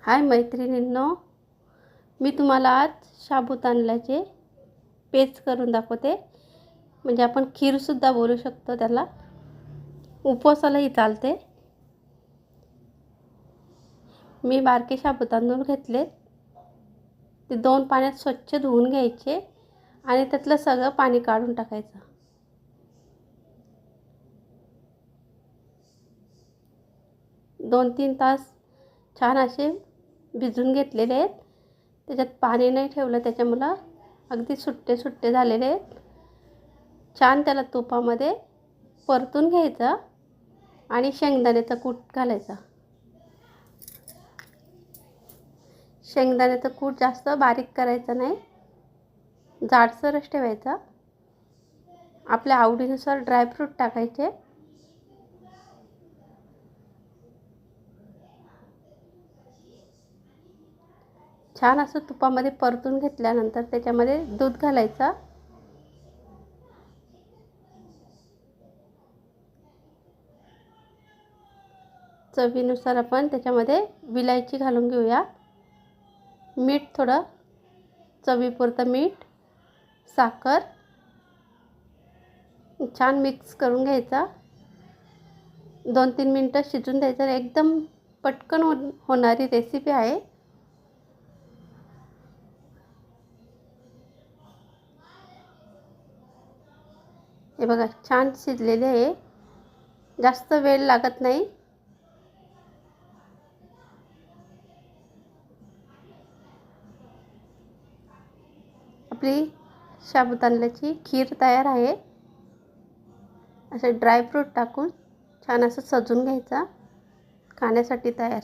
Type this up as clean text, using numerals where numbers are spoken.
हाय मैत्रिणींनो, मी तुम्हाला आज साबुदाण्याचे पेज करून दाखवते. म्हणजे आपण खीरसुद्धा बोलू शकतो त्याला. उपवासालाही चालते. मी बारके साबुदाणे घेतले. ते 2 पाण्यात स्वच्छ धुवून घ्यायचे आणि त्यातलं सगळं पाणी काढून टाकायचं. दोन 3 तास छान असे भिजून घेतलेले आहेत. त्याच्यात पाणी नाही ठेवलं, त्याच्यामुळे अगदी सुट्टे सुट्टे झालेले आहेत. छान त्याला तुपामध्ये परतून घ्यायचं आणि शेंगदाण्याचा कूट घालायचा. शेंगदाण्याचा कूट जास्त बारीक करायचा नाही, जाडसरच ठेवायचा. आपल्या आवडीनुसार ड्रायफ्रूट टाकायचे. छान असं तुपामध्ये परतून घेतल्यानंतर त्याच्यामध्ये दूध घालायचं. चवीनुसार आपण त्याच्यामध्ये विलायची घालून घेऊया. मीठ थोडं चवीपुरतं मीठ, साखर छान मिक्स करून घ्यायचा. 2-3 मिनटं शिजून द्यायचं. एकदम पटकन होणारी रेसिपी आहे. हे बघा छान शिजलेले आहे. जास्त वेळ लागत नाही. आपली साबुदाण्याची खीर तयार आहे. असे ड्रायफ्रूट टाकून छान असं सजून घ्यायचा. खाण्यासाठी तयार.